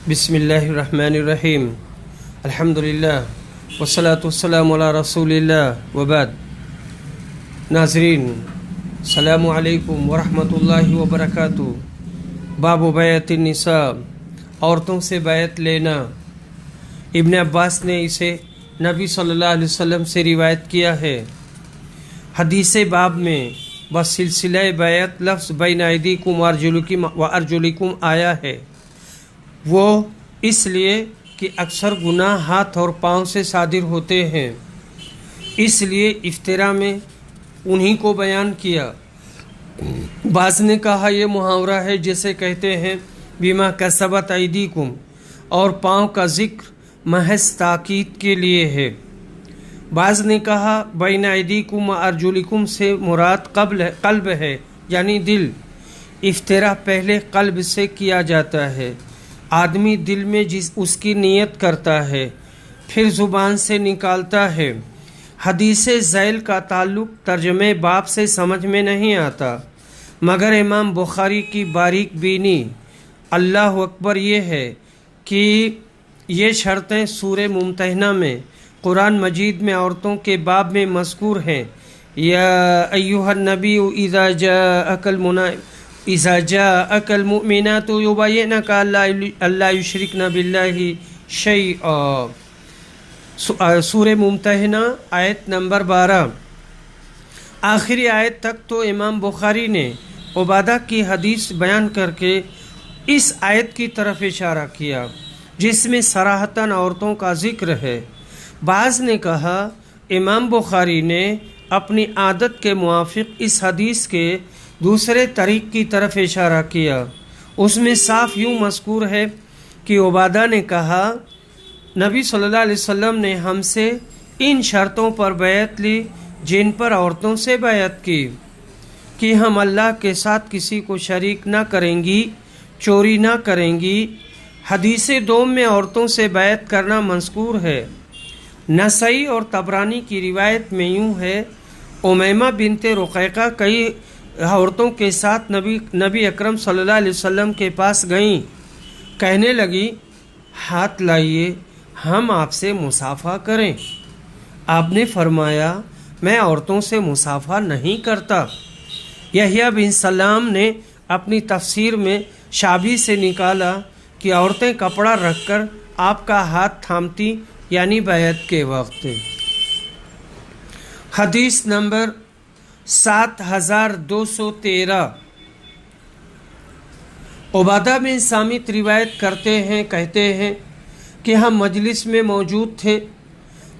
بسم اللہ الرحمن الرحیم الحمدللہ والصلاة والسلام علی رسول اللہ وبعد۔ ناظرین السلام علیکم ورحمۃ اللہ وبرکاتہ۔ باب بیعت النساء، عورتوں سے بیعت لینا۔ ابن عباس نے اسے نبی صلی اللہ علیہ وسلم سے روایت کیا ہے۔ حدیث باب میں بسلسلہ بیعت لفظ بین ایدیکم وارجلکم آیا ہے۔ وہ اس لیے کہ اکثر گناہ ہاتھ اور پاؤں سے صادر ہوتے ہیں، اس لیے افتراء میں انہی کو بیان کیا۔ بعض نے کہا یہ محاورہ ہے جسے کہتے ہیں بما کسبت ایدیکم، اور پاؤں کا ذکر محض تاکید کے لیے ہے۔ بعض نے کہا بین ایدیکم و ارجلکم سے مراد قلب ہے، یعنی دل۔ افتراء پہلے قلب سے کیا جاتا ہے، آدمی دل میں اس کی نیت کرتا ہے، پھر زبان سے نکالتا ہے۔ حدیث ذیل کا تعلق ترجمہ باب سے سمجھ میں نہیں آتا، مگر امام بخاری کی باریک بینی اللہ اکبر یہ ہے کہ یہ شرطیں سورہ ممتحنہ میں قرآن مجید میں عورتوں کے باب میں مذکور ہیں۔ یا ایھا النبی اذا جاءک المؤمنات یباینک الا یشرکن باللہ شیئا، سورہ ممتحنہ آیت نمبر 12۔ آخری آیت تک تو امام بخاری نے عبادہ کی حدیث بیان کر کے اس آیت کی طرف اشارہ کیا جس میں صراحتاً عورتوں کا ذکر ہے۔ بعض نے کہا امام بخاری نے اپنی عادت کے موافق اس حدیث کے دوسرے طریق کی طرف اشارہ کیا۔ اس میں صاف یوں مذکور ہے کہ عبادہ نے کہا نبی صلی اللہ علیہ وسلم نے ہم سے ان شرطوں پر بیعت لی جن پر عورتوں سے بیعت کی کہ ہم اللہ کے ساتھ کسی کو شریک نہ کریں گی، چوری نہ کریں گی۔ حدیث دوم میں عورتوں سے بیعت کرنا مذکور ہے۔ نسائی اور طبرانی کی روایت میں یوں ہے، امیمہ بنت رقیقہ کئی عورتوں کے ساتھ نبی اکرم صلی اللہ علیہ وسلم کے پاس گئیں، کہنے لگی ہاتھ لائیے ہم آپ سے مصافحہ کریں۔ آپ نے فرمایا میں عورتوں سے مصافحہ نہیں کرتا۔ یحییٰ بن سلام نے اپنی تفسیر میں شابی سے نکالا کہ عورتیں کپڑا رکھ کر آپ کا ہاتھ تھامتی، یعنی بیعت کے وقت۔ حدیث نمبر 7213۔ عبادہ بن صامت روایت کرتے ہیں، کہتے ہیں کہ ہم مجلس میں موجود تھے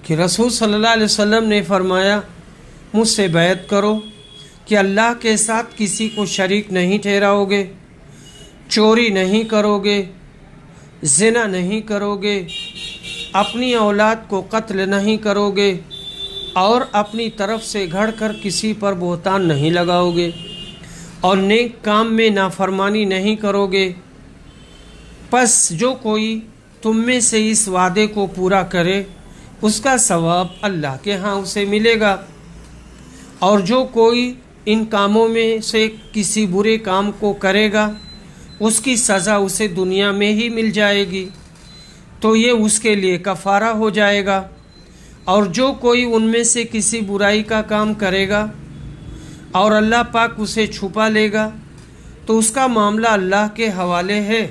کہ رسول صلی اللہ علیہ وسلم نے فرمایا مجھ سے بیعت کرو کہ اللہ کے ساتھ کسی کو شریک نہیں ٹھہراؤ گے، چوری نہیں کرو گے، زنا نہیں کرو گے، اپنی اولاد کو قتل نہیں کرو گے، اور اپنی طرف سے گھڑ کر کسی پر بہتان نہیں لگاؤ گے، اور نیک کام میں نافرمانی نہیں کرو گے۔ پس جو کوئی تم میں سے اس وعدے کو پورا کرے اس کا ثواب اللہ کے ہاں اسے ملے گا، اور جو کوئی ان کاموں میں سے کسی برے کام کو کرے گا اس کی سزا اسے دنیا میں ہی مل جائے گی، تو یہ اس کے لیے کفارہ ہو جائے گا۔ اور جو کوئی ان میں سے کسی برائی کا کام کرے گا اور اللہ پاک اسے چھپا لے گا تو اس کا معاملہ اللہ کے حوالے ہے،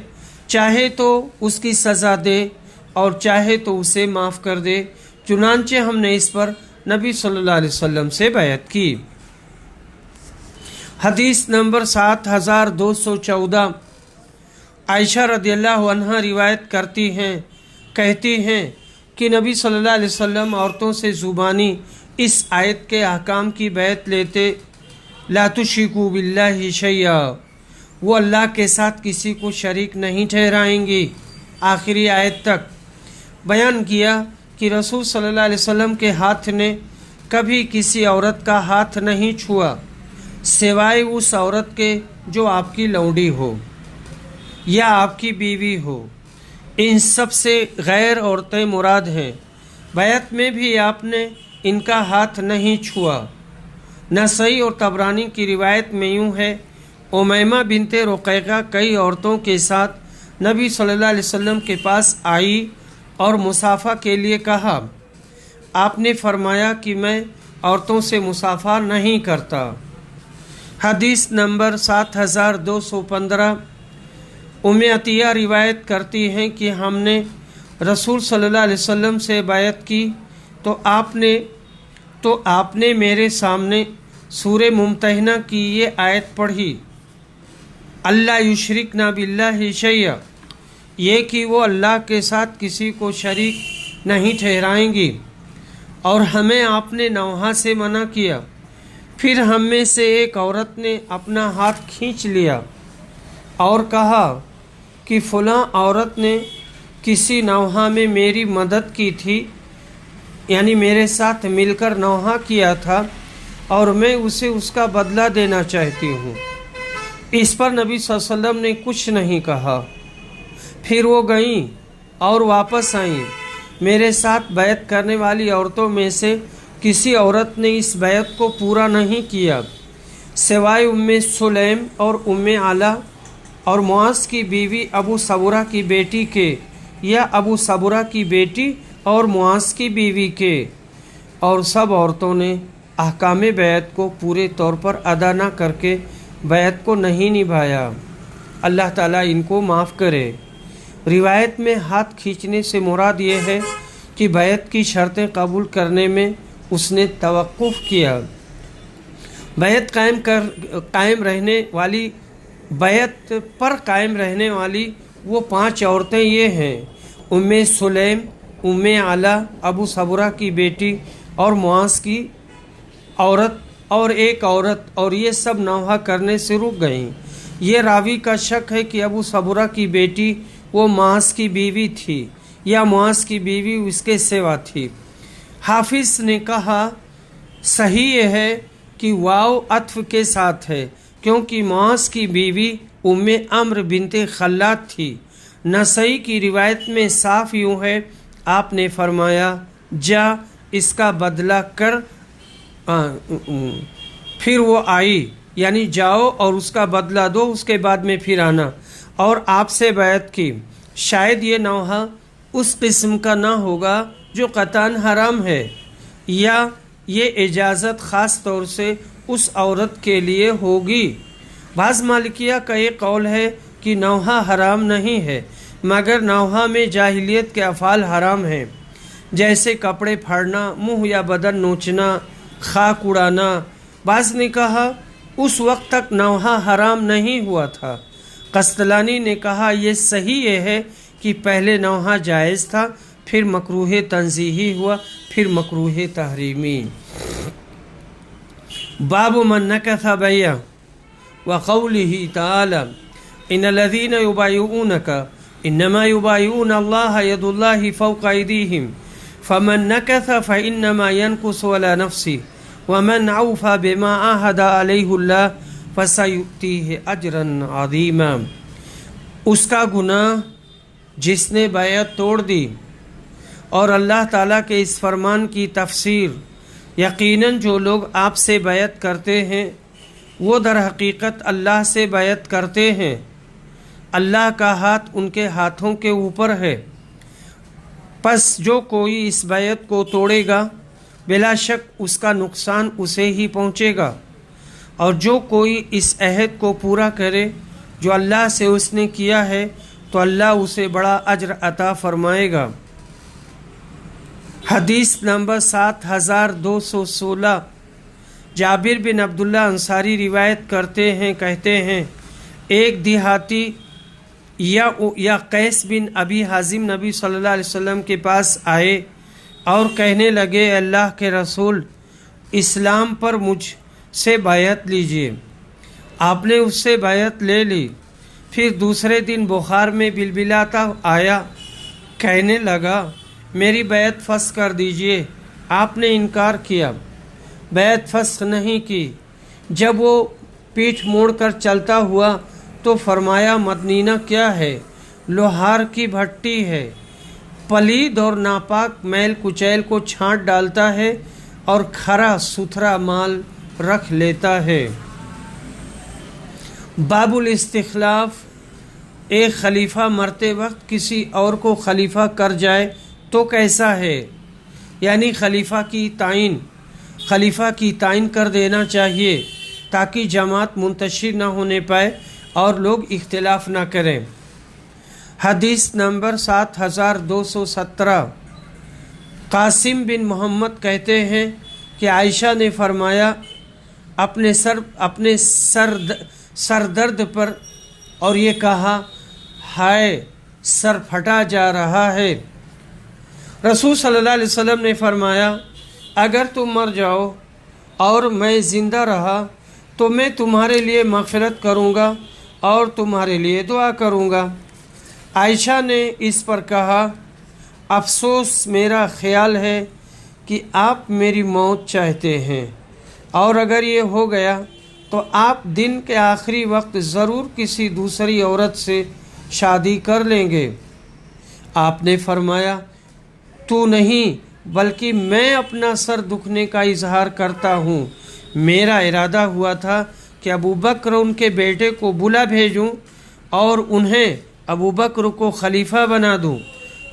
چاہے تو اس کی سزا دے اور چاہے تو اسے معاف کر دے۔ چنانچہ ہم نے اس پر نبی صلی اللہ علیہ وسلم سے بیعت کی۔ حدیث نمبر 7214۔ عائشہ رضی اللہ عنہا روایت کرتی ہیں، کہتی ہیں کہ نبی صلی اللہ علیہ وسلم عورتوں سے زبانی اس آیت کے احکام کی بیعت لیتے، لا تشرکوا باللہ شیئا، وہ اللہ کے ساتھ کسی کو شریک نہیں ٹھہرائیں گی، آخری آیت تک۔ بیان کیا کہ رسول صلی اللہ علیہ وسلم کے ہاتھ نے کبھی کسی عورت کا ہاتھ نہیں چھوا سوائے اس عورت کے جو آپ کی لونڈی ہو یا آپ کی بیوی ہو، ان سب سے غیر عورتیں مراد ہیں۔ بیعت میں بھی آپ نے ان کا ہاتھ نہیں چھوا۔ نسائی اور طبرانی کی روایت میں یوں ہے، امیمہ بنت رقیقہ کئی عورتوں کے ساتھ नबी सल्लल्लाहु अलैहि वसल्लम के पास आई और मुसाफा के लिए कहा। आपने फरमाया कि मैं औरतों से मुसाफा नहीं करता। हदीस नंबर 7215। उम्मे अतिया रिवायत करती हैं कि हमने रसूल सल्लल्लाहु अलैहि वसल्लम से बैत की तो आपने मेरे सामने सूरे मुम्तहिना की ये आयत पढ़ी, अल्लाह युशरिकना बिल्लाहि शैया, ये कि वो अल्लाह के साथ किसी को शरीक नहीं ठहराएंगी। और हमें आपने नौहा से मना किया। फिर हम में से एक औरत ने अपना हाथ खींच लिया और कहा कि फ़लाँ औरत ने किसी नौहा में मेरी मदद की थी, यानी मेरे साथ मिलकर नौहा किया था, और मैं उसे उसका बदला देना चाहती हूँ। इस पर नबी सल्लल्लाहु अलैहि वसल्लम ने कुछ नहीं कहा। फिर वो गईं और वापस आईं। मेरे साथ बैत करने वाली औरतों में से किसी औरत ने इस बैत को पूरा नहीं किया सिवाय उम्मे सुलैम और उम्मे आला और मुआज़ की बीवी अबू सबुरा की बेटी के, या अबू सबुरा की बेटी और मुआज़ की बीवी के। और सब औरतों ने अहकाम बैत को पूरे तौर पर अदा न करके बैत को नहीं निभाया। अल्लाह ताला इनको माफ़ करे। रिवायत में हाथ खींचने से मुराद ये है कि बैत की शर्तें कबूल करने में उसने तवक्कुफ़ किया। बैत कायम रहने वाली वो 5 औरतें ये हैं, उम्मे सुलैम, उम्मे आला, अबू सबुरा की बेटी और मुआज़ की औरत और एक औरत, और ये सब नौहा करने से रुक गईं। ये रावी का शक है कि अबू सबुरा की बेटी वो मुआज़ की बीवी थी या मुआज़ की बीवी उसके सिवा थी। हाफिज़ ने कहा सही ये है कि वाव अत्फ के साथ है, क्योंकि मुआज़ की बीवी उम्मे अम्र बिनते खल्लाद थी। नसई की रिवायत में साफ यूँ है, आपने फरमाया जा इसका बदला कर। फिर वो आई, यानी जाओ और उसका बदला दो, उसके बाद में फिर आना, और आपसे बैत की। शायद ये नौहा उस किस्म का ना होगा जो कतान हराम है, या ये इजाज़त ख़ास तौर से उस औरत के लिए होगी। बाज़ मालिकिया का ये कौल है कि नौहा हराम नहीं है, मगर नौहा में जाहिलियत के अफ़ाल हराम हैं, जैसे कपड़े फाड़ना, मुँह या बदन नोचना, खाक उड़ाना। बाज़ ने कहा उस वक्त तक नौहा हराम नहीं हुआ था। कस्तलानी ने कहा यह सही ये है कि पहले नौहा जायज़ था, फिर मकरूह तंज़ीही हुआ, फिर मकरूह तहरीमी। बाब मन नकसा बैया व क़ौलिही तआला इन्नल्लज़ीना युबाय्यूनका इन्नमा युबाय्यून अल्लाह यदुल्लाहि फ़ौक़ अयदीहिम फ़मन नकसा फ़इन्नमा यनकुसु अला नफ़्सिही वमन औफ़ा बिमा आहदा अलैहुल्लाह फसयुक्तिही अजरन अज़ीमा। उसका गुनाह जिसने बैत तोड़ दी। और अल्लाह ताला के इस फरमान की तफसीर, यकीनन जो लोग आपसे बैत करते हैं वो दर हकीकत अल्लाह से बैत करते हैं। अल्लाह का हाथ उनके हाथों के ऊपर है। पस जो कोई इस बैत को तोड़ेगा बिला शक उसका नुकसान उसे ही पहुँचेगा, और जो कोई इस अहद को पूरा करे जो अल्लाह से उसने किया है तो अल्लाह उसे बड़ा अज्र अता फरमाएगा। हदीस नंबर 7216। जाबिर बिन अब्दुल्ला अंसारी रिवायत करते हैं, कहते हैं एक देहाती या कैस बिन अबी हाजिम नबी सल्लल्लाहु अलैहि वसल्लम के पास आए और कहने लगे, अल्लाह के रसूल, इस्लाम पर मुझसे बैत लीजिए। आपने उससे बैत ले ली। फिर दूसरे दिन बुखार में बिलबिलाता आया, कहने लगा मेरी बैत फस्ख कर दीजिए। आपने इनकार किया, बैत फस्ख नहीं की। जब वो पीठ मोड़कर चलता हुआ तो फरमाया, मदनीना क्या है? लोहार की भट्टी है। पलीद और नापाक मैल कुचैल को छांट डालता है और खरा सुथरा माल रख लेता है। बाबुल इस्तिखलाफ ایک خلیفہ مرتے وقت کسی اور کو خلیفہ کر جائے تو کیسا ہے؟ یعنی خلیفہ کی تعین کر دینا چاہیے تاکہ جماعت منتشر نہ ہونے پائے اور لوگ اختلاف نہ کریں۔ حدیث نمبر 7217، قاسم بن محمد کہتے ہیں کہ عائشہ نے فرمایا اپنے سر درد پر اور یہ کہا، ہائے سر پھٹا جا رہا ہے۔ رسول صلی اللہ علیہ وسلم نے فرمایا، اگر تم مر جاؤ اور میں زندہ رہا تو میں تمہارے لیے مغفرت کروں گا اور تمہارے لیے دعا کروں گا۔ عائشہ نے اس پر کہا، افسوس، میرا خیال ہے کہ آپ میری موت چاہتے ہیں، اور اگر یہ ہو گیا تو آپ دن کے آخری وقت ضرور کسی دوسری عورت سے شادی کر لیں گے۔ آپ نے فرمایا، تو نہیں بلکہ میں اپنا سر دکھنے کا اظہار کرتا ہوں۔ میرا ارادہ ہوا تھا کہ ابوبکر ان کے بیٹے کو بلا بھیجوں اور انہیں ابوبکر کو خلیفہ بنا دوں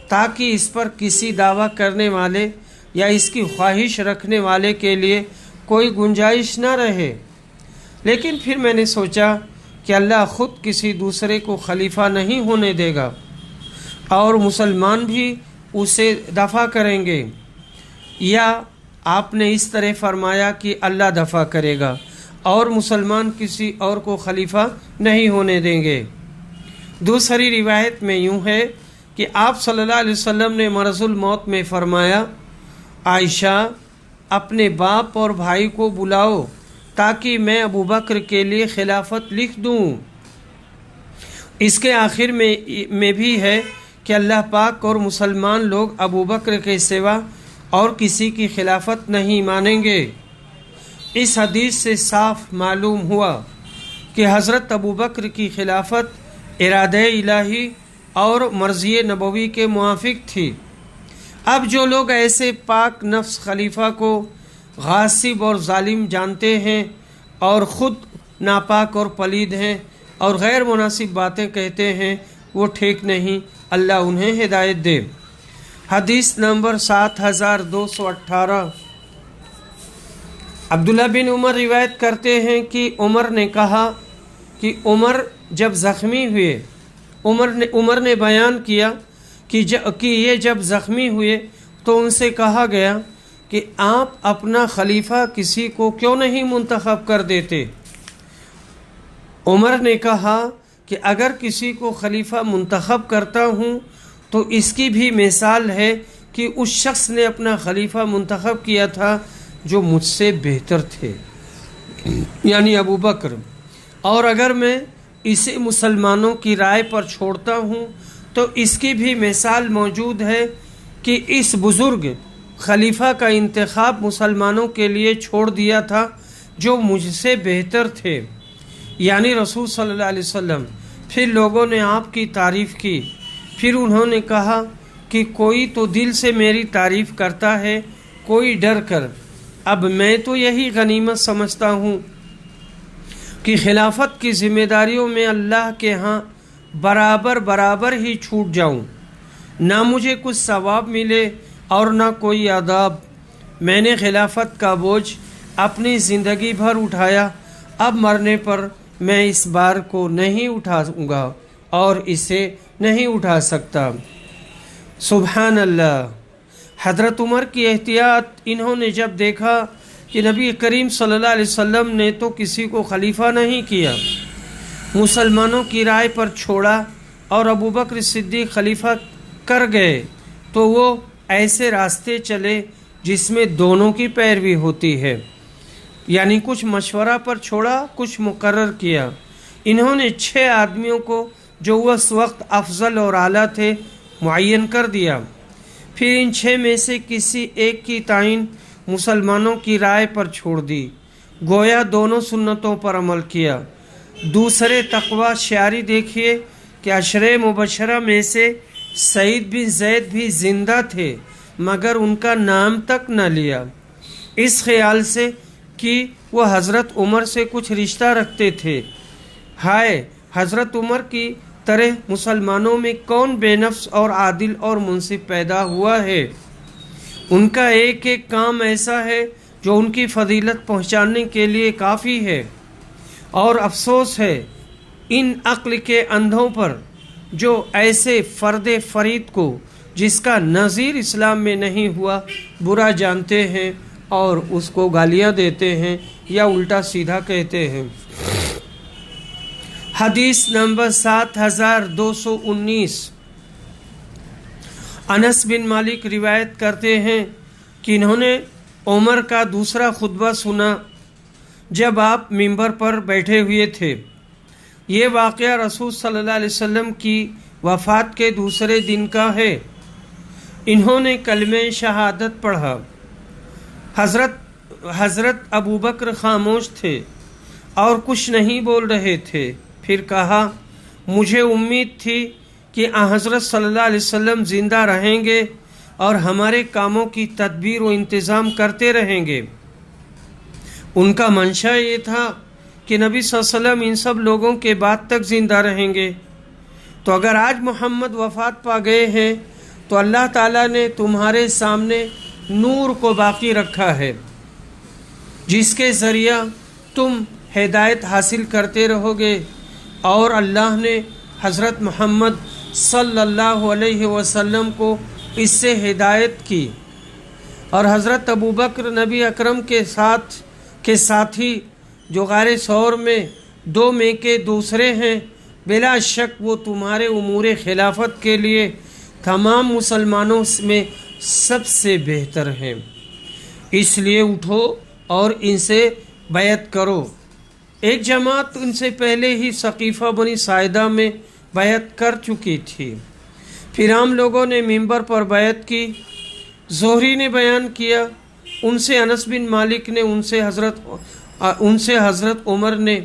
تاکہ اس پر کسی دعویٰ کرنے والے یا اس کی خواہش رکھنے والے کے لیے کوئی گنجائش نہ رہے، لیکن پھر میں نے سوچا کہ اللہ خود کسی دوسرے کو خلیفہ نہیں ہونے دے گا اور مسلمان بھی اسے دفع کریں گے، یا آپ نے اس طرح فرمایا کہ اللہ دفع کرے گا اور مسلمان کسی اور کو خلیفہ نہیں ہونے دیں گے۔ دوسری روایت میں یوں ہے کہ آپ صلی اللہ علیہ وسلم نے مرض الموت میں فرمایا، عائشہ اپنے باپ اور بھائی کو بلاؤ تاکہ میں ابوبکر کے لیے خلافت لکھ دوں۔ اس کے آخر میں بھی ہے کہ اللہ پاک اور مسلمان لوگ ابوبکر کے سوا اور کسی کی خلافت نہیں مانیں گے۔ اس حدیث سے صاف معلوم ہوا کہ حضرت ابوبکر کی خلافت ارادہ الہی اور مرضی نبوی کے موافق تھی۔ اب جو لوگ ایسے پاک نفس خلیفہ کو غاصب اور ظالم جانتے ہیں اور خود ناپاک اور پلید ہیں اور غیر مناسب باتیں کہتے ہیں، وہ ٹھیک نہیں، اللہ انہیں ہدایت دے۔ حدیث نمبر 7218، عبداللہ بن عمر روایت کرتے ہیں کہ عمر نے کہا کہ عمر جب زخمی ہوئے، عمر نے بیان کیا کہ یہ جب زخمی ہوئے تو ان سے کہا گیا کہ آپ اپنا خلیفہ کسی کو کیوں نہیں منتخب کر دیتے؟ عمر نے کہا کہ اگر کسی کو خلیفہ منتخب کرتا ہوں تو اس کی بھی مثال ہے کہ اس شخص نے اپنا خلیفہ منتخب کیا تھا جو مجھ سے بہتر تھے، یعنی ابوبکر، اور اگر میں اسے مسلمانوں کی رائے پر چھوڑتا ہوں تو اس کی بھی مثال موجود ہے کہ اس بزرگ خلیفہ کا انتخاب مسلمانوں کے لیے چھوڑ دیا تھا جو مجھ سے بہتر تھے، یعنی رسول صلی اللہ علیہ وسلم۔ پھر لوگوں نے آپ کی تعریف کی، پھر انہوں نے کہا کہ کوئی تو دل سے میری تعریف کرتا ہے، کوئی ڈر کر۔ اب میں تو یہی غنیمت سمجھتا ہوں کہ خلافت کی ذمہ داریوں میں اللہ کے ہاں برابر ہی چھوٹ جاؤں، نہ مجھے کچھ ثواب ملے اور نہ کوئی عذاب۔ میں نے خلافت کا بوجھ اپنی زندگی بھر اٹھایا، اب مرنے پر میں اس بار کو نہیں اٹھاؤں گا اور اسے نہیں اٹھا سکتا۔ سبحان اللہ۔ حضرت عمر کی احتیاط، انہوں نے جب دیکھا کہ نبی کریم صلی اللہ علیہ وسلم نے تو کسی کو خلیفہ نہیں کیا، مسلمانوں کی رائے پر چھوڑا اور ابوبکر صدیق خلیفہ کر گئے، تو وہ ایسے راستے چلے جس میں دونوں کی پیروی ہوتی ہے، یعنی کچھ مشورہ پر چھوڑا، کچھ مقرر کیا۔ انہوں نے 6 آدمیوں کو جو اس وقت افضل اور اعلیٰ تھے معین کر دیا، پھر ان 6 میں سے کسی ایک کی تعین مسلمانوں کی رائے پر چھوڑ دی، گویا دونوں سنتوں پر عمل کیا۔ دوسرے تقوی شعاری دیکھیے کہ عشرہ مبشرہ میں سے سعید بن زید بھی زندہ تھے مگر ان کا نام تک نہ لیا، اس خیال سے کہ وہ حضرت عمر سے کچھ رشتہ رکھتے تھے۔ ہائے، حضرت عمر کی तरह मुसलमानों में कौन बेनफ्स और आदिल और मुनसिफ पैदा हुआ है। उनका एक एक काम ऐसा है जो उनकी फजीलत पहुँचाने के लिए काफ़ी है, और अफसोस है इन अक्ल के अंधों पर जो ऐसे फ़र्द फरीद को जिसका नज़ीर इस्लाम में नहीं हुआ बुरा जानते हैं और उसको गालियाँ देते हैं या उल्टा सीधा कहते हैं। हदीस नंबर 7219। अनस बिन मालिक रिवायत करते हैं कि इन्होंने उमर का दूसरा खुतबा सुना जब आप मिंबर पर बैठे हुए थे। ये वाक़या रसूल सल्लल्लाहु अलैहि वसल्लम की वफ़ात के दूसरे दिन का है। इन्होंने कलमे शहादत पढ़ा। हज़रत अबू बकर खामोश थे और कुछ नहीं बोल रहे थे। फिर कहा, मुझे उम्मीद थी कि हज़रत सल्लल्लाहु अलैहि वसल्लम ज़िंदा रहेंगे और हमारे कामों की तदबीर व इंतज़ाम करते रहेंगे। उनका मंशा ये था कि नबी सल्लल्लाहु अलैहि वसल्लम इन सब लोगों के बाद तक ज़िंदा रहेंगे। तो अगर आज मोहम्मद वफ़ात पा गए हैं तो अल्लाह ताला ने तुम्हारे सामने नूर को बाकी रखा है, जिसके ज़रिया तुम हिदायत हासिल करते रहोगे। और अल्लाह ने हज़रत मोहम्मद सल्लल्लाहु अलैहि वसल्लम को इससे हिदायत की। और हज़रत अबू बकर नबी अकरम के साथी जो गारे सौर में 2 में के दूसरे हैं, बिला शक वो तुम्हारे उमूर खिलाफत के लिए तमाम मुसलमानों में सबसे बेहतर हैं। इसलिए उठो और इनसे बैत करो। एक जमात इनसे पहले ही सकीफ़ा बनी साइदा में बैत कर चुकी थी। फिर हम लोगों ने मिंबर पर बैत की। ज़ोहरी ने बयान किया, उनसे अनस बिन मालिक ने उनसे हज़रत उमर ने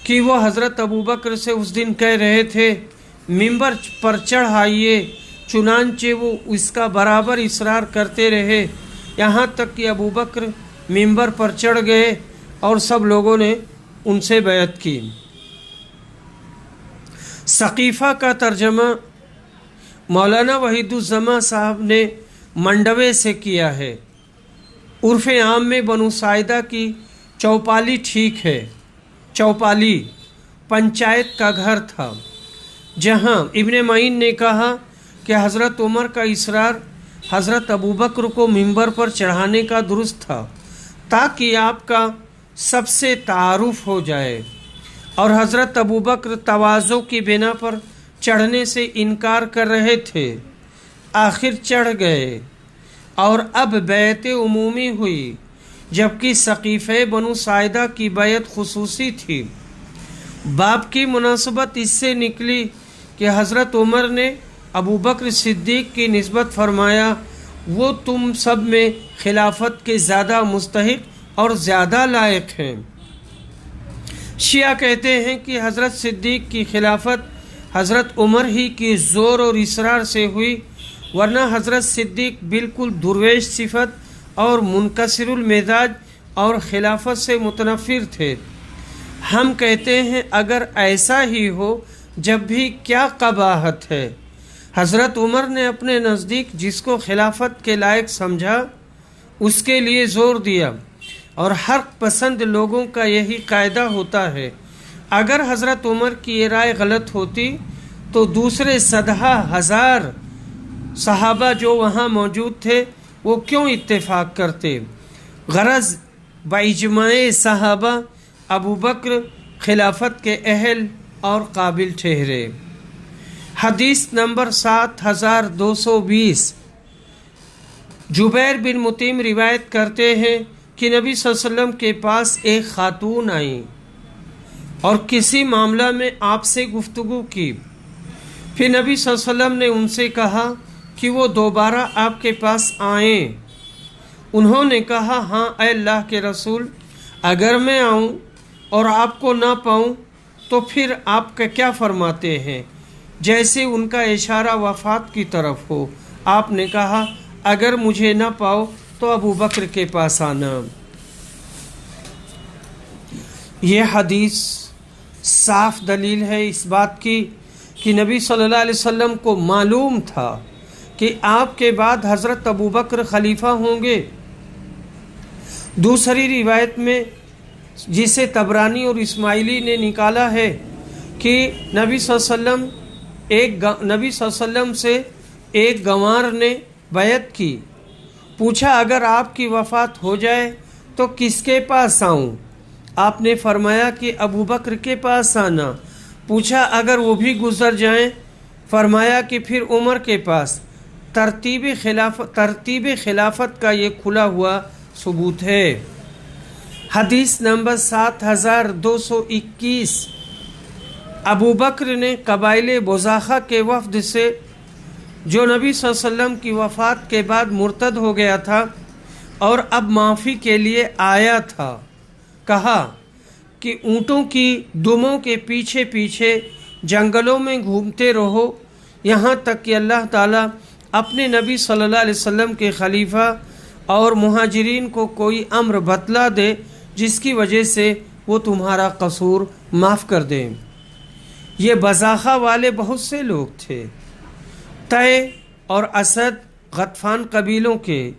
कि वो हज़रत अबू बकर से उस दिन कह रहे थे, मिंबर पर चढ़ आइए। चुनांचे वो इसका बराबर इसरार करते रहे, यहाँ तक कि अबू बकर मिंबर पर चढ़ गए और सब लोगों ने उनसे बैत की। सकीफ़ा का तर्जमा मौलाना वहीदुज़्ज़मा साहब ने मंडवे से किया है। उर्फ़ आम में बनु साइदा की चौपाली ठीक है। चौपाली पंचायत का घर था, जहाँ इब्ने मईन ने कहा कि हज़रत उमर का इसरार हज़रत अबू बकर को मिंबर पर चढ़ाने का दुरुस्त था, ताकि आपका सबसे तारुफ हो जाए। और हज़रत अबू बकर तवाज़ो की बिना पर चढ़ने से इनकार कर रहे थे। आखिर चढ़ गए और अब बैत उमूमी हुई, जबकि सकीफ़े बनु साइदा की बैत खुसूसी थी। बाप की मुनासबत इससे निकली कि हज़रत उमर ने अबू बकर सिद्दीक़ की निस्बत फरमाया, वो तुम सब में खिलाफत के ज़्यादा मुस्तहिक़ और ज़्यादा लायक हैं। शिया कहते हैं कि हज़रत सिद्दीक़ की खिलाफत हज़रत उमर ही की ज़ोर और इसरार से हुई, वरना हज़रत सिद्दीक़ बिल्कुल दुर्वेश सिफत और मुनकसिरुल मिजाज और खिलाफत से मुतनफ़िर थे। हम कहते हैं अगर ऐसा ही हो जब भी क्या कबाहत है। हज़रत उमर ने अपने नज़दीक जिसको खिलाफत के लायक समझा उसके लिए ज़ोर दिया, और हक़ पसंद लोगों का यही कायदा होता है। अगर हज़रत उमर की ये राय गलत होती तो दूसरे 10,000 सहाबा जो वहाँ मौजूद थे वो क्यों इत्तेफाक करते। गरज बाइजमाए सहाबा अबू बकर खिलाफत के अहल और काबिल ठहरे। हदीस नंबर 7220। जुबैर बिन मुतीम रिवायत करते हैं कि नबी सल्लल्लाहु अलैहि वसल्लम के पास एक खातून आई और किसी मामला में आपसे गुफ्तगू की। फिर नबी सल्लल्लाहु अलैहि वसल्लम ने उनसे कहा कि वो दोबारा आपके पास आएं। उन्होंने कहा, हाँ ऐ अल्लाह के रसूल, अगर मैं आऊँ और आपको ना पाऊँ तो फिर आप क्या फरमाते हैं। जैसे उनका इशारा वफ़ात की तरफ हो। आपने कहा, अगर मुझे ना पाओ तो अबू बकर के पास आना। ये हदीस साफ दलील है इस बात की کہ نبی صلی اللہ علیہ وسلم کو معلوم تھا کہ آپ کے بعد حضرت ابو بکر خلیفہ ہوں گے۔ دوسری روایت میں جسے طبرانی اور اسماعیلی نے نکالا ہے کہ نبی صلی اللہ علیہ وسلم سے ایک گنوار نے بیعت کی، پوچھا اگر آپ کی وفات ہو جائے تو کس کے پاس آؤں؟ آپ نے فرمایا کہ ابو بکر کے پاس آنا۔ پوچھا اگر وہ بھی گزر جائیں؟ فرمایا کہ پھر عمر کے پاس۔ ترتیب خلافت کا یہ کھلا ہوا ثبوت ہے۔ حدیث نمبر 7221، ابو بکر نے قبائل بزاخہ کے وفد سے جو نبی صلی اللہ علیہ وسلم کی وفات کے بعد مرتد ہو گیا تھا اور اب معافی کے لیے آیا تھا، کہا کہ اونٹوں کی دموں کے پیچھے پیچھے جنگلوں میں گھومتے رہو یہاں تک کہ اللہ تعالیٰ اپنے نبی صلی اللہ علیہ وسلم کے خلیفہ اور مہاجرین کو کوئی امر بتلا دے جس کی وجہ سے وہ تمہارا قصور معاف کر دیں۔ یہ بزاخہ والے بہت سے لوگ تھے، طے اور اسد غطفان قبیلوں کے۔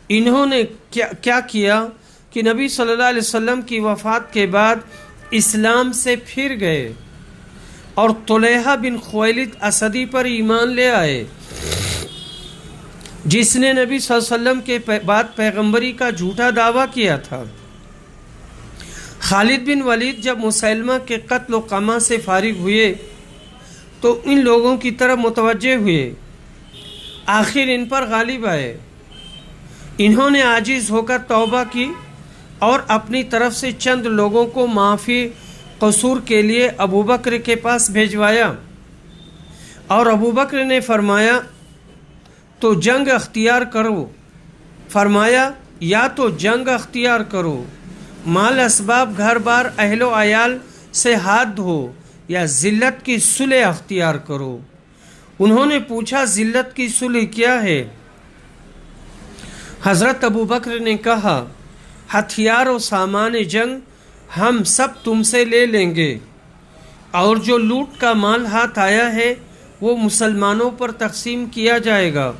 انہوں نے کیا کیا کہ نبی صلی اللہ علیہ وسلم کی وفات کے بعد اسلام سے پھر گئے اور طلحہ بن خویلد اسدی پر ایمان لے آئے، جس نے نبی صلی اللہ علیہ وسلم کے بعد پیغمبری کا جھوٹا دعویٰ کیا تھا۔ خالد بن ولید جب مسلمہ کے قتل و قمع سے فارغ ہوئے تو ان لوگوں کی طرف متوجہ ہوئے، آخر ان پر غالب آئے۔ انہوں نے عاجز ہو کر توبہ کی اور اپنی طرف سے چند لوگوں کو معافی قصور کے لیے ابو بکر کے پاس بھیجوایا، اور ابو بکر نے فرمایا تو جنگ اختیار کرو، فرمایا یا تو جنگ اختیار کرو، مال اسباب گھر بار اہل و عیال سے ہاتھ دھو، یا ذلت کی صلح اختیار کرو۔ انہوں نے پوچھا ذلت کی صلح کیا ہے؟ حضرت ابو بکر نے کہا ہتھیار و سامان جنگ ہم سب تم سے لے لیں گے، اور جو لوٹ کا مال ہاتھ آیا ہے وہ مسلمانوں پر تقسیم کیا جائے گا،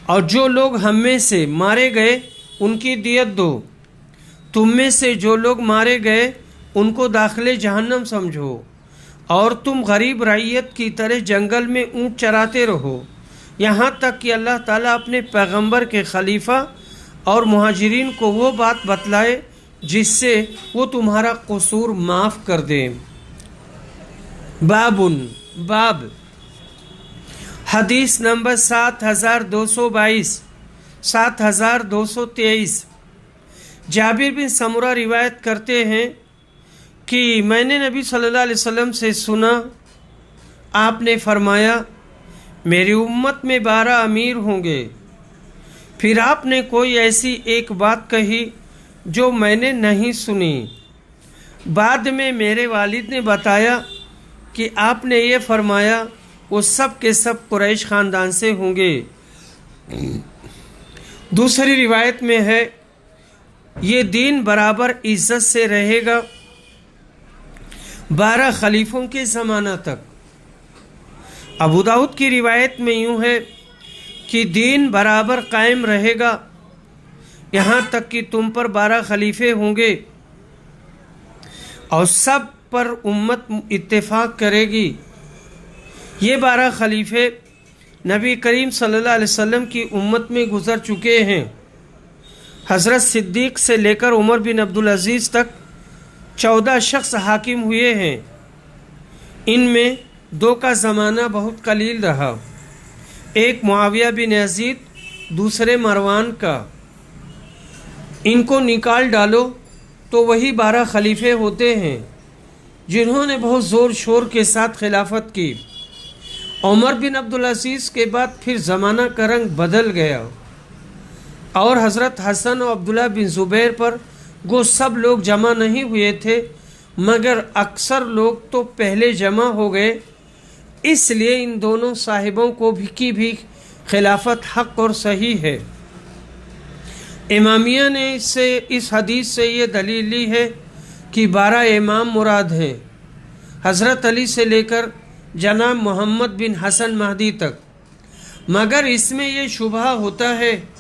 اور جو لوگ ہم میں سے مارے گئے ان کی دیت دو، تم میں سے جو لوگ مارے گئے ان کو داخل جہنم سمجھو، اور تم غریب رعیت کی طرح جنگل میں اونٹ چراتے رہو یہاں تک کہ اللہ تعالیٰ اپنے پیغمبر کے خلیفہ اور مہاجرین کو وہ بات بتلائے جس سے وہ تمہارا قصور معاف کر دیں۔ باب حدیث نمبر 7222، 7223، جابر بن سمرہ روایت کرتے ہیں کہ میں نے نبی صلی اللہ علیہ وسلم سے سنا، آپ نے فرمایا میری امت میں 12 امیر ہوں گے۔ پھر آپ نے کوئی ایسی ایک بات کہی جو میں نے نہیں سنی۔ بعد میں میرے والد نے بتایا کہ آپ نے یہ فرمایا وہ سب کے سب قریش خاندان سے ہوں گے۔ دوسری روایت میں ہے یہ دین برابر عزت سے رہے گا 12 خلیفوں کے زمانہ تک۔ ابو داؤد کی روایت میں یوں ہے کہ دین برابر قائم رہے گا یہاں تک کہ تم پر 12 خلیفے ہوں گے، اور سب پر امت اتفاق کرے گی۔ یہ 12 خلیفے نبی کریم صلی اللہ علیہ وسلم کی امت میں گزر چکے ہیں۔ حضرت صدیق سے لے کر عمر بن عبدالعزیز تک 14 شخص حاکم ہوئے ہیں۔ ان میں 2 کا زمانہ بہت قلیل رہا، ایک معاویہ بن یزید، دوسرے مروان کا۔ ان کو نکال ڈالو تو وہی 12 خلیفے ہوتے ہیں جنہوں نے بہت زور شور کے ساتھ خلافت کی۔ عمر بن عبدالعزیز کے بعد پھر زمانہ کا رنگ بدل گیا، اور حضرت حسن و عبداللہ بن زبیر پر وہ سب لوگ جمع نہیں ہوئے تھے، مگر اکثر لوگ تو پہلے جمع ہو گئے، اس لیے ان دونوں صاحبوں کو بھی خلافت حق اور صحیح ہے۔ امامیہ نے اس حدیث سے یہ دلیل لی ہے کہ 12 امام مراد ہیں، حضرت علی سے لے کر जनाब मोहम्मद बिन हसन महदी तक, मगर इसमें ये शुबहा होता है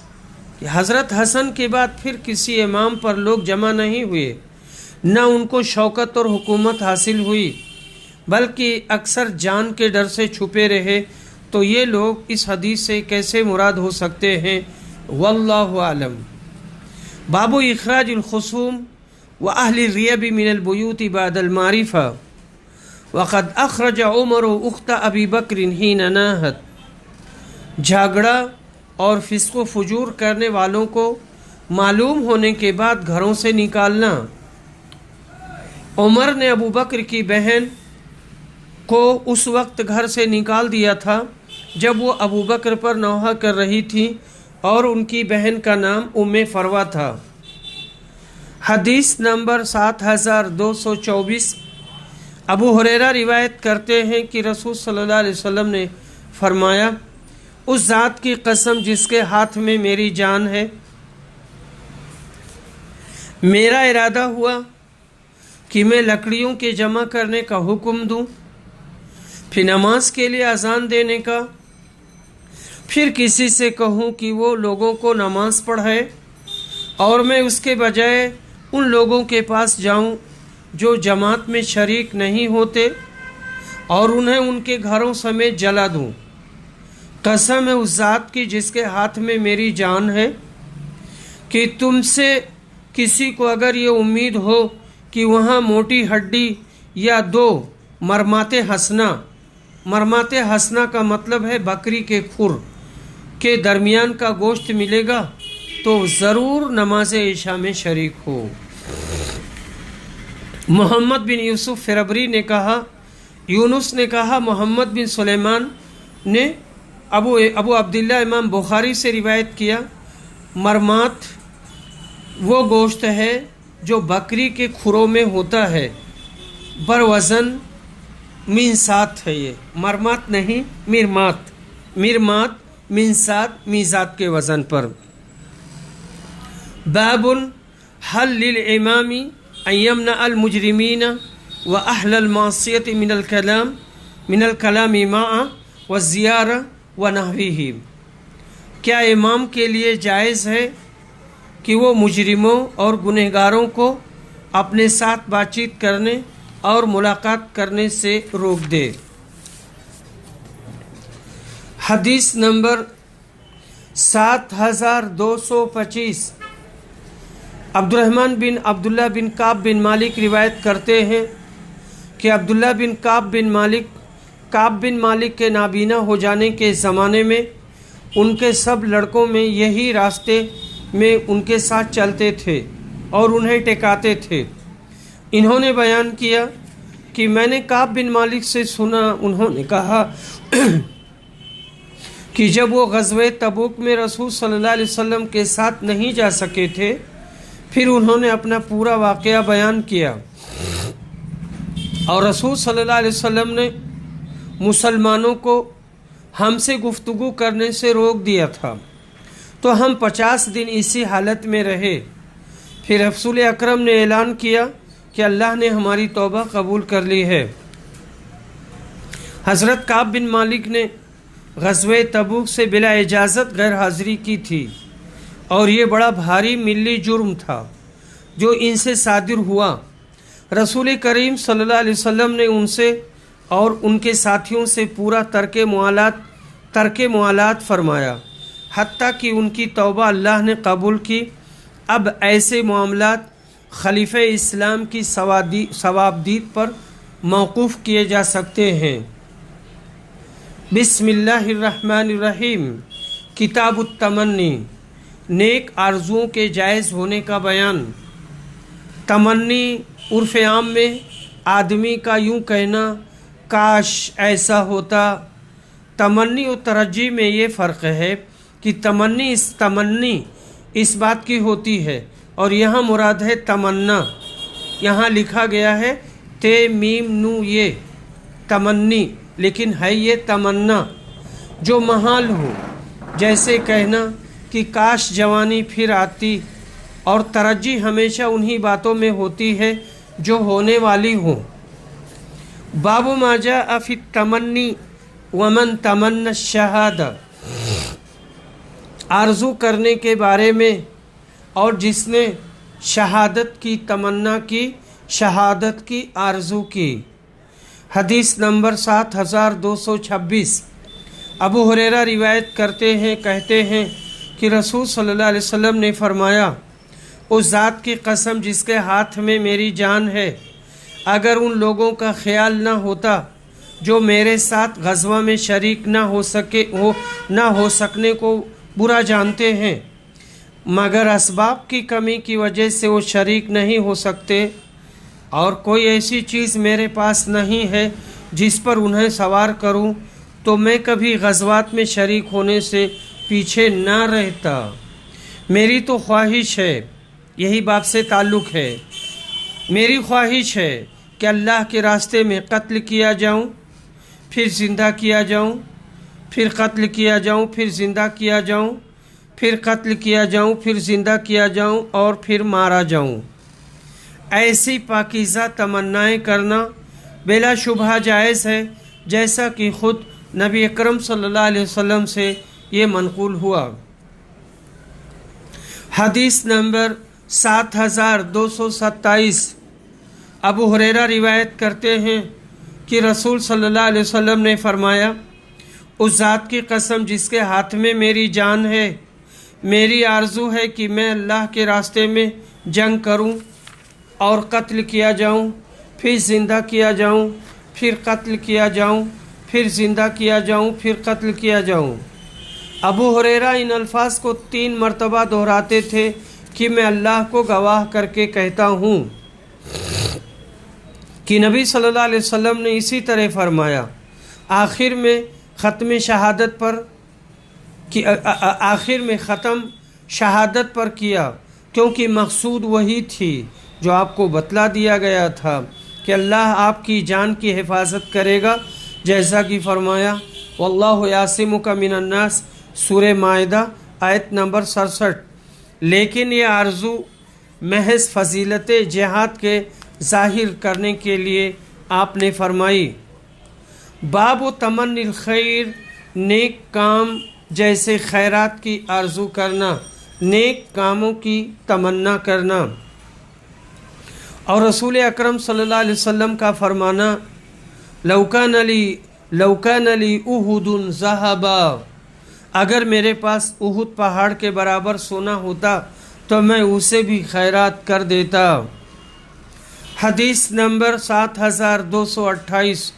कि हज़रत हसन के बाद फिर किसी इमाम पर लोग जमा नहीं हुए, न उनको शौकत और हुकूमत हासिल हुई, बल्कि अक्सर जान के डर से छुपे रहे। तो ये लोग इस हदीस से कैसे मुराद हो सकते हैं? वल्लाहु आलम। बाबू इखराजुल खुसूम व अहली रियबी मिनल बुयूति बादल मारिफा वक़द अखरज उमर उख्त अबी बकरिन हीन नाहत। झगड़ा और फिस्को फजूर करने वालों को मालूम होने के बाद घरों से निकालना। उमर ने अबू बकर की बहन को उस वक्त घर से निकाल दिया था जब वो अबू बकर पर नौहा कर रही थी और उनकी बहन का नाम उम्मे फरवा था। हदीस नंबर 7224। अबू हुरैरा रिवायत करते हैं कि रसूल सल्लल्लाहु अलैहि वसल्लम ने फरमाया, उस ज़ात की कसम जिसके हाथ में मेरी जान है, मेरा इरादा हुआ कि मैं लकड़ियों के जमा करने का हुक्म दूं, फिर नमाज के लिए अजान देने का, फिर किसी से कहूं कि वो लोगों को नमाज पढ़ाए और मैं उसके बजाय उन लोगों के पास जाऊं जो जमात में शरीक नहीं होते और उन्हें उनके घरों समेत जला दूं। कसम है उस ज़ात की जिसके हाथ में मेरी जान है कि तुमसे किसी को अगर ये उम्मीद हो कि वहाँ मोटी हड्डी या दो मरमाते हंसना का मतलब है बकरी के खुर के दरमियान का गोश्त मिलेगा, तो ज़रूर नमाज इशा में शरीक हो। मोहम्मद बिन यूसुफ फिरबरी ने कहा, यूनुस ने कहा, मोहम्मद बिन सुलेमान ने अबू अब्दुल्ला इमाम बुखारी से रिवायत किया, मरमात वो गोश्त है जो बकरी के खुरों में होता है, बर वज़न मिनसात है। ये मरमात नहीं, मिरमात मिनसात मीज़ात के वज़न पर। बाबुन हल लिल इमामी अयमना अल मुजरिमीना व अहलल मासियत मिनल कलामी माआ व ज़ियारा व नहवीही। क्या इमाम के लिए जायज़ है कि वो मुजरिमों और गुनहगारों को अपने साथ बातचीत करने और मुलाकात करने से रोक दे? हदीस नंबर 7225। अब्दुर्रहमान बिन अब्दुल्ला बिन काब बिन मालिक रिवायत करते हैं कि अब्दुल्ला बिन काब बिन मालिक के नाबीना हो जाने के ज़माने में उनके सब लड़कों में यही रास्ते में उनके साथ चलते थे और उन्हें टेकाते थे। इन्होंने बयान किया कि मैंने काब बिन मालिक से सुना, उन्होंने कहा कि जब वो ग़ज़वे तबूक में रसूल सल्लल्लाहु अलैहि वसल्लम के साथ नहीं जा सके थे, फिर उन्होंने अपना पूरा वाक़या बयान किया और रसूल सल्लल्लाहु अलैहि वसल्लम ने मुसलमानों को हमसे गुफ्तगू करने से रोक दिया था, तो हम 50 दिन इसी हालत में रहे। फिर रसूल अकरम ने ऐलान किया कि अल्लाह ने हमारी तौबा कबूल कर ली है। हज़रत काब बिन मालिक ने ग़ज़वे तबूक से बिला इजाज़त गैर हाज़िरी की थी और ये बड़ा भारी मिली जुर्म था जो इनसे सादिर हुआ। रसूल करीम सल्लल्लाहु अलैहि वसल्लम ने उनसे और उनके साथियों से पूरा तर्के मुआलात फरमाया, हत्ता कि उनकी तौबा अल्लाह ने कबूल की। अब ऐसे मामलात खलीफा इस्लाम की सवाबदीद पर मौकूफ़ किए जा सकते हैं। बिस्मिल्लाहिर्रहमानिर्रहीम। किताबुत तमन्नी, नेक आरजुओं के जायज़ होने का बयान। तमन्नी उर्फ़ आम में आदमी का यूँ कहना काश ऐसा होता। तमन्नी और तरज्जी में ये फ़र्क है कि तमन्नी इस बात की होती है और यहाँ मुराद है तमन्ना। यहाँ लिखा गया है ते मीम नू ये तमन्नी, लेकिन है ये तमन्ना जो महाल हो, जैसे कहना कि काश जवानी फिर आती। और तरज्जी हमेशा उन्हीं बातों में होती है जो होने वाली हो। باب ما جاء فی التمنی ومن تمنى الشہادہ، آرزو کرنے کے بارے میں اور جس نے شہادت کی تمنا کی، شہادت کی آرزو کی۔ حدیث نمبر 7226۔ ابو ہریرہ روایت کرتے ہیں، کہتے ہیں کہ رسول صلی اللہ علیہ وسلم نے فرمایا، اس ذات کی قسم جس کے ہاتھ میں میری جان ہے، اگر ان لوگوں کا خیال نہ ہوتا جو میرے ساتھ غزوہ میں شریک نہ ہو سکنے کو برا جانتے ہیں، مگر اسباب کی کمی کی وجہ سے وہ شریک نہیں ہو سکتے، اور کوئی ایسی چیز میرے پاس نہیں ہے جس پر انہیں سوار کروں، تو میں کبھی غزوات میں شریک ہونے سے پیچھے نہ رہتا۔ میری تو خواہش ہے، یہی باب سے تعلق ہے، میری خواہش ہے کہ اللہ کے راستے میں قتل کیا جاؤں، پھر زندہ کیا جاؤں، پھر قتل کیا جاؤں، پھر زندہ کیا جاؤں، پھر قتل کیا جاؤں، پھر زندہ کیا جاؤں، اور پھر مارا جاؤں۔ ایسی پاکیزہ تمنائیں کرنا بلا شبہ جائز ہے، جیسا کہ خود نبی اکرم صلی اللہ علیہ وسلم سے یہ منقول ہوا۔ حدیث نمبر 7227۔ ابو ہریرہ روایت کرتے ہیں کہ رسول صلی اللہ علیہ وسلم نے فرمایا، اس ذات کی قسم جس کے ہاتھ میں میری جان ہے، میری آرزو ہے کہ میں اللہ کے راستے میں جنگ کروں اور قتل کیا جاؤں، پھر زندہ کیا جاؤں، پھر قتل کیا جاؤں، پھر زندہ کیا جاؤں، پھر قتل کیا جاؤں۔ ابو ہریرہ ان الفاظ کو 3 مرتبہ دہراتے تھے کہ میں اللہ کو گواہ کر کے کہتا ہوں کہ نبی صلی اللہ علیہ وسلم نے اسی طرح فرمایا۔ آخر میں ختم شہادت پر کیا، کیونکہ مقصود وہی تھی جو آپ کو بتلا دیا گیا تھا کہ اللہ آپ کی جان کی حفاظت کرے گا، جیسا کہ فرمایا واللہ یعصمک من الناس، سورہ مائدہ آیت نمبر 67۔ لیکن یہ آرزو محض فضیلت جہاد کے ظاہر کرنے کے لیے آپ نے فرمائی۔ باب و تمن الخیر، نیک کام جیسے خیرات کی آرزو کرنا، نیک کاموں کی تمنا کرنا۔ اور رسول اکرم صلی اللہ علیہ وسلم کا فرمانا، لو کان لی احد ذہبا، اگر میرے پاس احد پہاڑ کے برابر سونا ہوتا تو میں اسے بھی خیرات کر دیتا۔ حدیث نمبر 7228۔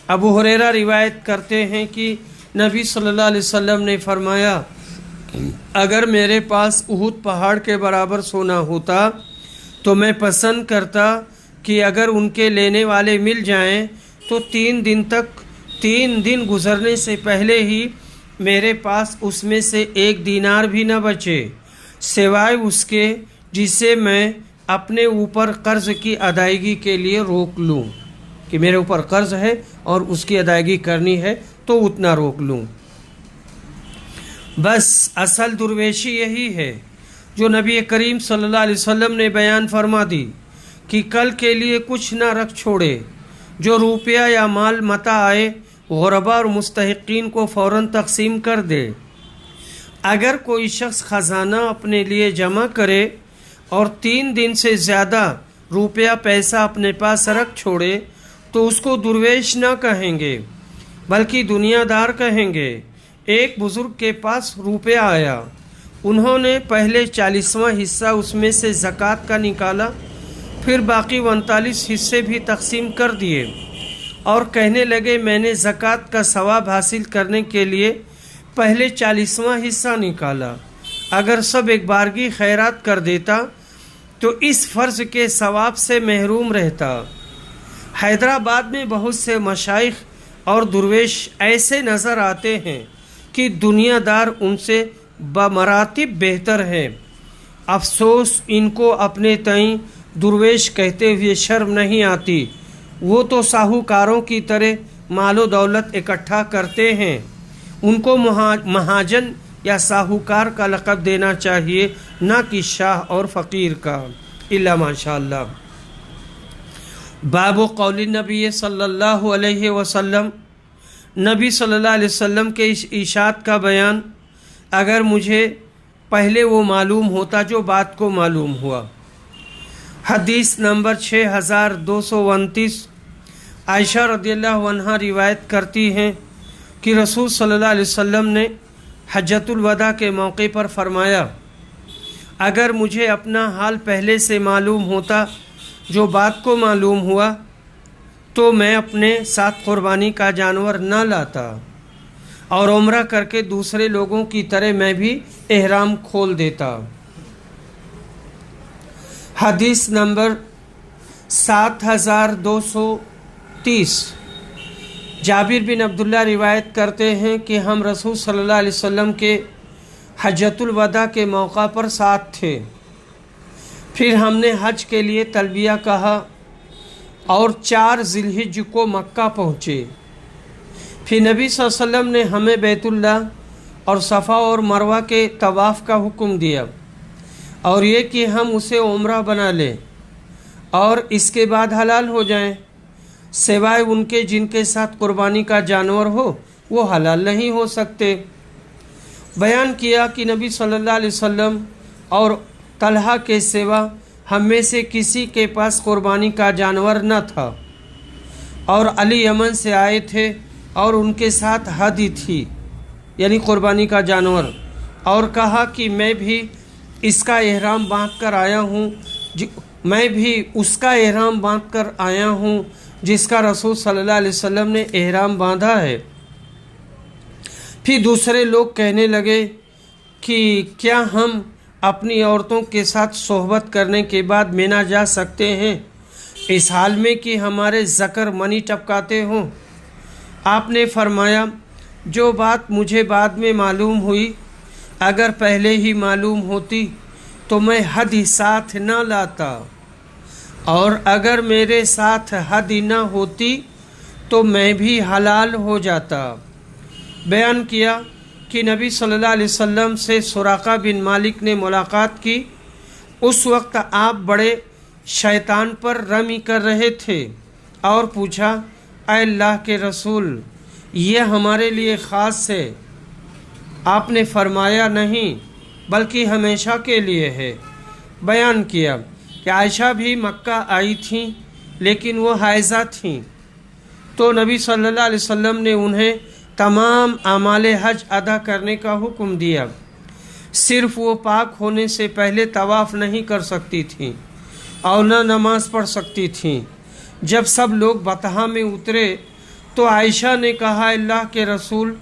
ابو ہریرہ روایت کرتے ہیں کہ نبی صلی اللہ علیہ وسلم نے فرمایا، اگر میرے پاس احد پہاڑ کے برابر سونا ہوتا تو میں پسند کرتا کہ اگر ان کے لینے والے مل جائیں تو 3 دن گزرنے سے پہلے ہی میرے پاس اس میں سے 1 دینار بھی نہ بچے، سوائے اس کے جسے میں اپنے اوپر قرض کی ادائیگی کے لیے روک لوں، کہ میرے اوپر قرض ہے اور اس کی ادائیگی کرنی ہے تو اتنا روک لوں۔ بس اصل درویشی یہی ہے جو نبی کریم صلی اللہ علیہ وسلم نے بیان فرما دی کہ کل کے لیے کچھ نہ رکھ چھوڑے، جو روپیہ یا مال متاع آئے غربا اور مستحقین کو فوراً تقسیم کر دے۔ اگر کوئی شخص خزانہ اپنے لیے جمع کرے اور 3 دن سے زیادہ روپیہ پیسہ اپنے پاس رکھ چھوڑے تو اس کو درویش نہ کہیں گے بلکہ دنیا دار کہیں گے۔ ایک بزرگ کے پاس روپیہ آیا، انہوں نے پہلے 40واں حصہ اس میں سے زکوٰۃ کا نکالا، پھر باقی 39 حصے بھی تقسیم کر دیے اور کہنے لگے میں نے زکوٰۃ کا ثواب حاصل کرنے کے لیے پہلے 40واں حصہ نکالا، اگر سب ایک بارگی خیرات کر دیتا تو اس فرض کے ثواب سے محروم رہتا۔ حیدرآباد میں بہت سے مشائخ اور درویش ایسے نظر آتے ہیں کہ دنیا دار ان سے بمراتب بہتر ہے۔ افسوس ان کو اپنے تئیں درویش کہتے ہوئے شرم نہیں آتی، وہ تو ساہوکاروں کی طرح مال و دولت اکٹھا کرتے ہیں، ان کو مہاجن یا ساہوکار کا لقب دینا چاہیے، نہ کہ شاہ اور فقیر کا، الا ماشاء اللہ۔ बाब कौल नबी सल्लल्लाहु अलैहि वसल्लम, नबी सल्लल्लाहु अलैहि वसल्लम के इस इशात का बयान, अगर मुझे पहले वो मालूम होता जो बात को मालूम हुआ। हदीस नंबर 6229, आयशा रदियल्लाहु अन्हा रिवायत करती हैं कि रसूल सल्लल्लाहु अलैहि वसल्लम ने हज्जतुल वदा के मौके पर फरमाया, अगर मुझे अपना हाल पहले से मालूम होता जो बात को मालूम हुआ तो मैं अपने साथ कुर्बानी का जानवर न लाता और उम्रा करके दूसरे लोगों की तरह मैं भी एहराम खोल देता। हदीस नंबर 7230, जाबिर बिन अब्दुल्ला रिवायत करते हैं कि हम रसूल सल्लल्लाहु अलैहि वसल्लम के हज्जतुल वदा के मौका पर साथ थे। फिर हमने हज के लिए तलबिया कहा और 4 ज़िलहिज को मक्का पहुँचे। फिर नबी सल्लल्लाहु अलैहि वसल्लम ने हमें बैतुल्लाह और सफ़ा और मरवा के तवाफ़ का हुक्म दिया और ये कि हम उसे उम्रा बना लें और इसके बाद हलाल हो जाएं, सिवाय उनके जिनके साथ कुर्बानी का जानवर हो वो हलाल नहीं हो सकते। बयान किया कि नबी सल्लल्लाहु अलैहि वसल्लम और तलहा के सिवा हम में से किसी के पास कुर्बानी का जानवर न था और अली यमन से आए थे और उनके साथ हदी थी यानी कुर्बानी का जानवर, और कहा कि मैं भी इसका एहराम बांध कर आया हूँ, मैं भी उसका एहराम बांध कर आया हूँ जिसका रसूल सल्लल्लाहु अलैहि वसल्लम ने एहराम बांधा है। फिर दूसरे लोग कहने लगे कि क्या हम अपनी औरतों के साथ सोहबत करने के बाद मिना जा सकते हैं इस हाल में कि हमारे ज़कर मनी टपकाते हों? आपने फरमाया, जो बात मुझे बाद में मालूम हुई अगर पहले ही मालूम होती तो मैं हदी साथ न लाता और अगर मेरे साथ हदी न होती तो मैं भी हलाल हो जाता। बयान किया कि नबी सल्लल्लाहु अलैहि वसल्लम से सुराका बिन मालिक ने मुलाकात की। उस वक्त आप बड़े शैतान पर रमी कर रहे थे और पूछा, ऐ अल्लाह के रसूल, ये हमारे लिए ख़ास है? आपने फरमाया, नहीं बल्कि हमेशा के लिए है। बयान किया कि आयशा भी मक्का आई थीं लेकिन वो हाइज़ा थीं, तो नबी सल्लल्लाहु अलैहि वसल्लम ने उन्हें तमाम आमाले हज अदा करने का हुक्म दिया। सिर्फ वो पाक होने से पहले तवाफ़ नहीं कर सकती थीं और न नमाज पढ़ सकती थीं। जब सब लोग बतहा में उतरे तो आयशा ने कहा, अल्लाह के रसूल,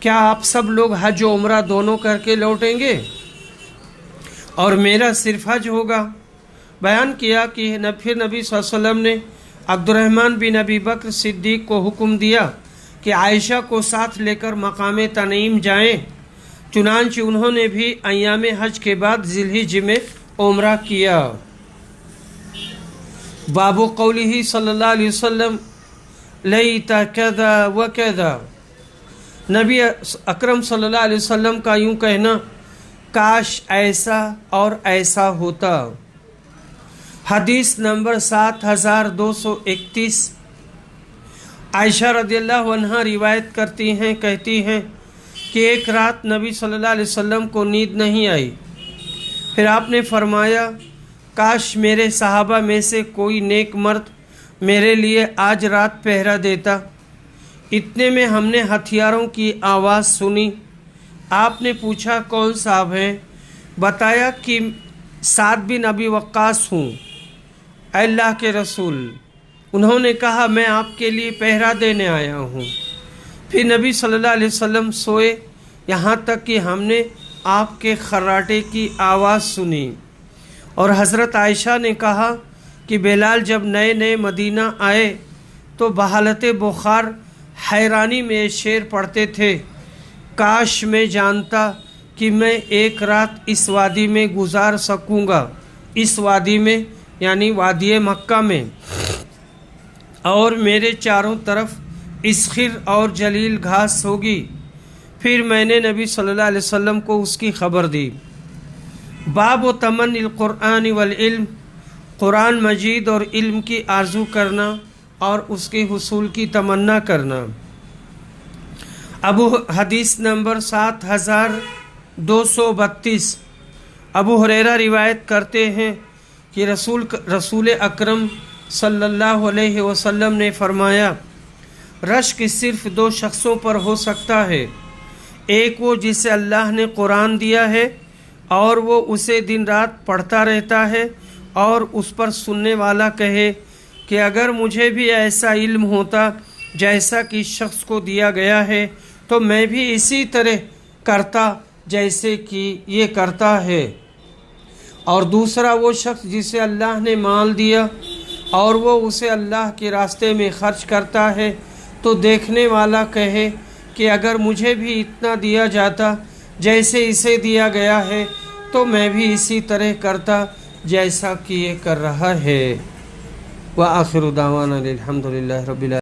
क्या आप सब लोग हज और उम्रा दोनों करके लौटेंगे और मेरा सिर्फ हज होगा? बयान किया कि फिर नबी सल्लल्लाहु अलैहि वसल्लम ने अब्दुर्रहमान बिन अबी बकर सिद्दीक़ को हुक्म दिया कि आयशा को साथ लेकर मकाम तनईम जाएं। चुनांचे उन्होंने भी अय्याम हज के बाद ज़िलहिज में उम्रा किया। बाबु कौलिही सल्लल्लाहु अलैहि वसल्लम, लैता कज़ा व कज़ा, नबी अकरम सल्लल्लाहु अलैहि वसल्लम का यूँ कहना, काश ऐसा और ऐसा होता। हदीस नंबर 7231, आयशा रदियल्लाहु अन्हा रिवायत करती हैं, कहती हैं कि एक रात नबी सल्लल्लाहु अलैहि वसल्लम को नींद नहीं आई। फिर आपने फरमाया, काश मेरे सहाबा में से कोई नेक मर्द मेरे लिए आज रात पहरा देता। इतने में हमने हथियारों की आवाज़ सुनी। आपने पूछा, कौन साहब हैं? बताया कि साद बिन अबी वक्कास हूँ, अल्लाह के रसूल। उन्होंने कहा, मैं आपके लिए पहरा देने आया हूँ। फिर नबी सल्लल्लाहु अलैहि वसल्लम सोए, यहाँ तक कि हमने आपके खर्राटे की आवाज़ सुनी। और हज़रत आयशा ने कहा कि बेलाल जब नए नए मदीना आए तो बहालत बुखार हैरानी में शेर पढ़ते थे, काश मैं जानता कि मैं एक रात इस वादी में गुजार सकूँगा, इस वादी में यानी वादी मक्का में, और मेरे चारों तरफ इस्खिर और जलील घास होगी। फिर मैंने नबी सल्लल्लाहु अलैहि वसल्लम को उसकी खबर दी। बाब तमन्निल कुरान वल इल्म, قرآن مجید اور علم کی آرزو کرنا اور اس کے حصول کی تمنا کرنا۔ حدیث نمبر 7232، ابو ہریرہ روایت کرتے ہیں کہ رسول اکرم صلی اللہ علیہ وسلم نے فرمایا، رشک صرف 2 شخصوں پر ہو سکتا ہے، ایک وہ جسے اللہ نے قرآن دیا ہے اور وہ اسے دن رات پڑھتا رہتا ہے اور اس پر سننے والا کہے کہ اگر مجھے بھی ایسا علم ہوتا جیسا کہ شخص کو دیا گیا ہے تو میں بھی اسی طرح کرتا جیسے کہ یہ کرتا ہے۔ اور دوسرا وہ شخص جسے اللہ نے مال دیا اور وہ اسے اللہ کے راستے میں خرچ کرتا ہے تو دیکھنے والا کہے کہ اگر مجھے بھی اتنا دیا جاتا جیسے اسے دیا گیا ہے تو میں بھی اسی طرح کرتا جیسا کہ یہ کر رہا ہے۔ وآخر دعوانا الحمدللہ رب العالمین۔